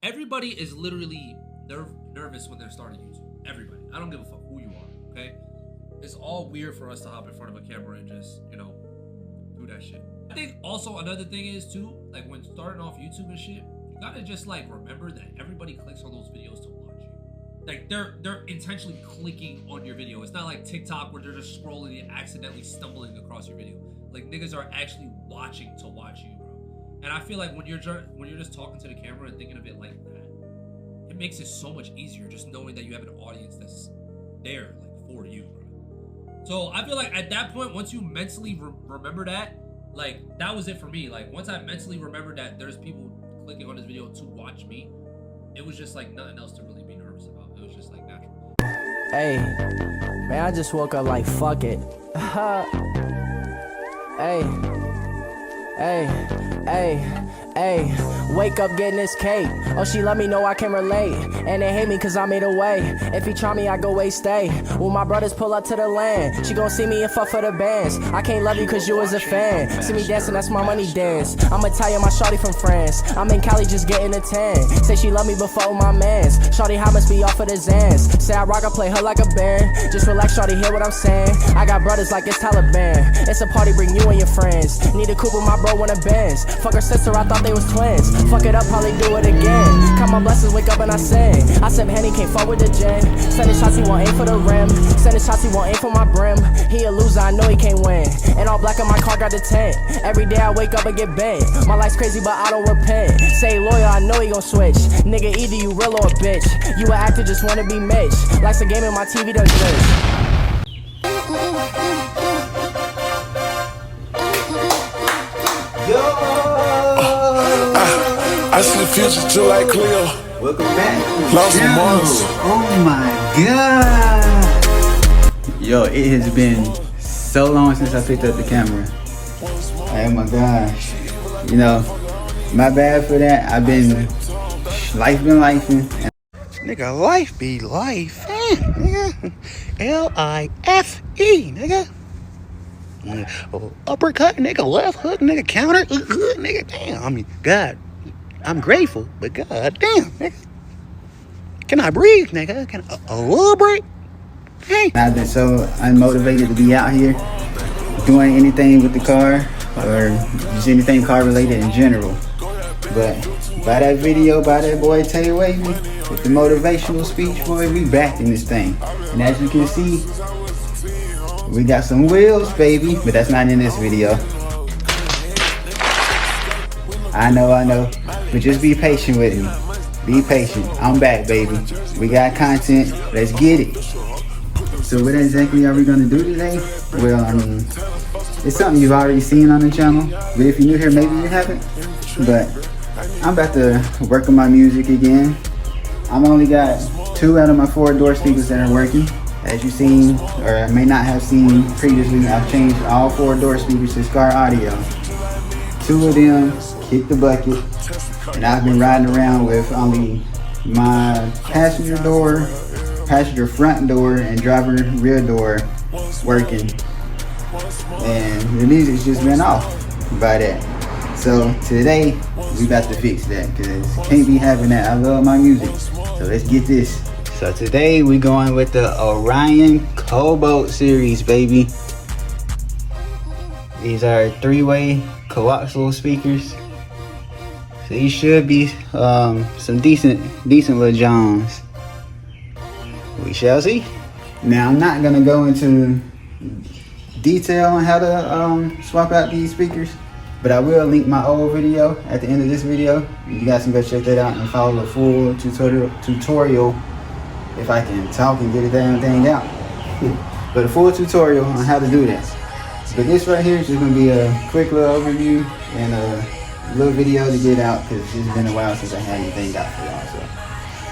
Everybody is literally nervous when they're starting YouTube. Everybody. I don't give a fuck who you are, okay? It's all weird for us to hop in front of a camera and just, do that shit. I think also another thing is too, like when starting off YouTube and shit, you gotta just like remember that everybody clicks on those videos to watch you. Like they're intentionally clicking on your video. It's not like TikTok where they're just scrolling and accidentally stumbling across your video. Like niggas are actually watching to watch you, bro. And I feel like when you're just talking to the camera and thinking of it like that, it makes it so much easier just knowing that you have an audience that's there like for you, bro. So I feel like at that point, once you mentally remember that, like that was it for me. Like once I mentally remembered that there's people clicking on this video to watch me, it was just like nothing else to really be nervous about. It was just like natural. Hey, man, I just woke up like fuck it. Hey, hey, hey. Ayy, wake up getting this cake. Oh, she let me know I can relate. And they hate me cause I made a way. If he try me, I go way stay. When my brothers pull up to the land, she gon' see me and fuck for the bands. I can't love you cause you was a fan. See me dancing, that's my money dance. I'ma tell you my shawty from France. I'm in Cali just getting a tan. Say she love me before my mans. Shawty, how must be off of the Zans. Say I rock, I play her like a band. Just relax, shawty, hear what I'm saying. I got brothers like it's Taliban. It's a party, bring you and your friends. Need a coupe with my bro when a Benz. Fuck her sister, I thought they was twins. Fuck it up, probably do it again. Count my blessings, wake up and I sing. I sip Henny, can't fuck with the gin. Sending shots, he won't aim for the rim. Sending shots, he won't aim for my brim. He a loser, I know he can't win. And all black in my car got the tent. Every day I wake up and get bent. My life's crazy, but I don't repent. Say loyal, I know he gon' switch. Nigga, either you real or a bitch. You an actor, just wanna be Mitch. Likes a game in my TV, does glitch. I see the future just like Cleo. Welcome back. Lost in Mars. Oh my god. Yo, it has been so long since I picked up the camera. Oh my gosh. You know, my bad for that. Life been lifing. Nigga, life be life, nigga. L-I-F-E, nigga. Uppercut, nigga, left hook, nigga, counter, nigga, damn. I mean, God, I'm grateful, but God damn, nigga. Can I breathe, nigga? Can I, a little break? Hey. I've been so unmotivated to be out here doing anything with the car or just anything car related in general. But by that video, by that boy Tay Wavy, with the motivational speech, boy, we back in this thing. And as you can see, we got some wheels, baby, but that's not in this video. I know, but just be patient with me. Be patient. I'm back, baby. We got content. Let's get it. So what exactly are we gonna do today? Well, I mean, it's something you've already seen on the channel, but if you're new here, maybe you haven't. But I'm about to work on my music again. I've only got 2 out of my 4 door speakers that are working. As you've seen, or may not have seen previously, I've changed all 4 door speakers to Scar Audio. 2 of them kicked the bucket, and I've been riding around with only my passenger front door, and driver rear door working. And the music's just been off by that. So today, we about to fix that, because can't be having that. I love my music. So let's get this. So today we going with the Orion Cobalt series, baby. These are 3-way coaxial speakers. So these should be some decent little Johns. We shall see. Now I'm not gonna go into detail on how to swap out these speakers, but I will link my old video at the end of this video. You guys can go check that out and follow the full tutorial. If I can talk and get it damn thing out. But a full tutorial on how to do that. But this right here is just gonna be a quick little overview and a little video to get out, because it's been a while since I had anything out for y'all. So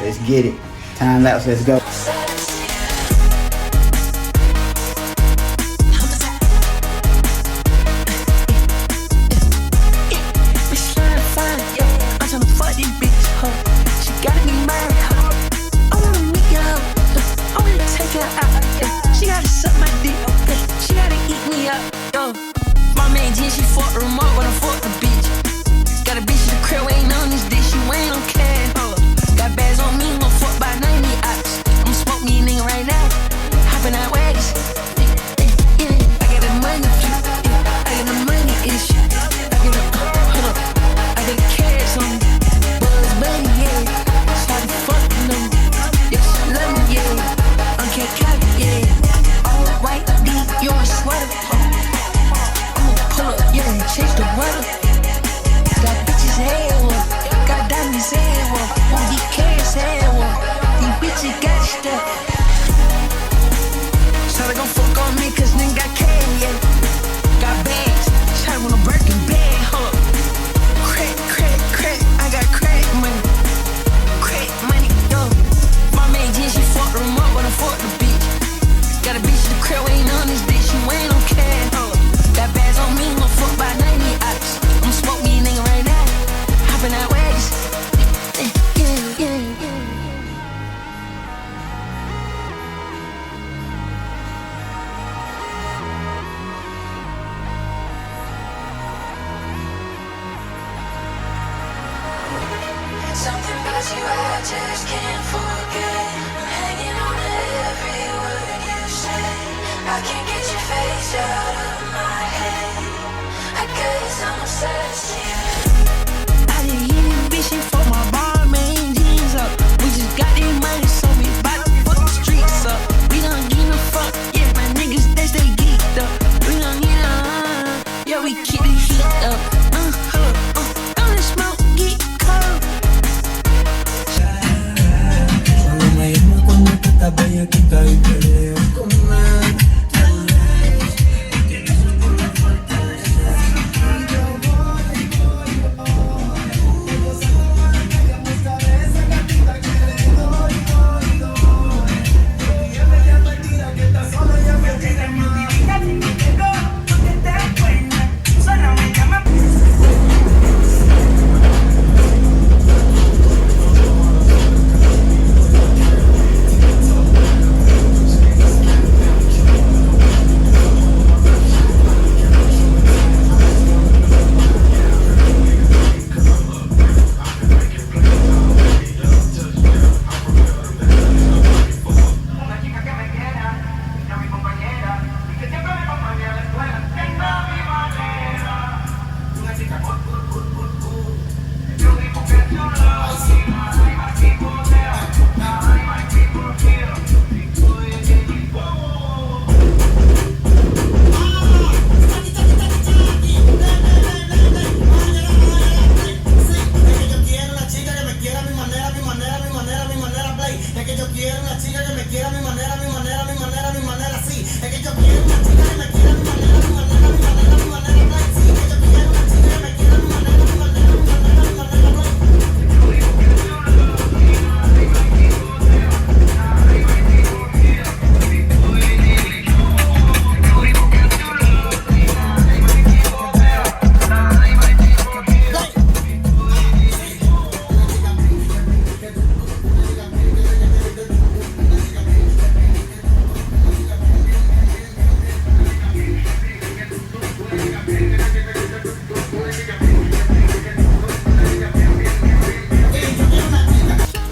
let's get it. Time lapse, let's go. She fuck the remote when I fuck the bitch. Got a bitch in the crib, ain't on this dish, you ain't on cash. she got stuck. Shawty gon' fuck on me cause nigga got cash, yeah. Got bags, shawty want a Birkin bag, huh? Crack, crack, crack, I got crack money. Crack money, yo. My main G, she fucked them up, but I fucked the bitch. Got a bitch in the crib, ain't on this bitch, she ain't on cash, huh? Got bags on me, gon' fuck by 90 ops. I'm smoke me nigga right now, hopping out wags. Something about you I just can't forget. I'm hanging on to every word you say. I can't get your face out of my head. I guess I'm obsessed with you. I didn't hear this bitch, she fuck my bar, man, jeans up. We just got these money, so we bout to fuck the streets up. We don't give a fuck, yeah, my niggas, they stay geeked up. We don't need yeah, we keep the heat up. Don't smoke, get cold. Solo me llama cuando tú estás bellaquita y peleo con él.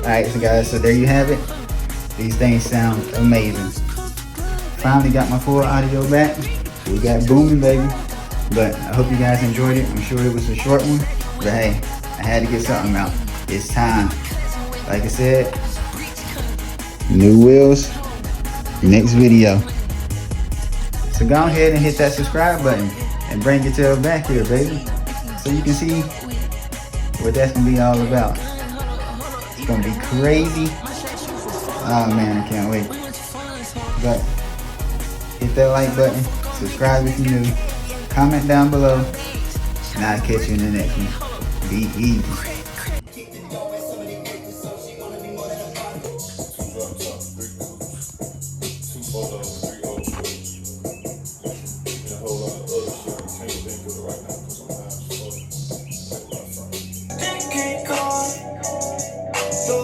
Alright, so guys, so there you have it. These things sound amazing. Finally got my full audio back. We got booming, baby. But I hope you guys enjoyed it. I'm sure it was a short one, but hey, I had to get something out. It's time. Like I said, new wheels, next video. So go ahead and hit that subscribe button and bring your tail back here, baby, so you can see what that's gonna be all about. It's gonna be crazy. Oh man, I can't wait. But hit that like button, subscribe if you're new, comment down below, and I'll catch you in the next one. Be easy. Can't go. So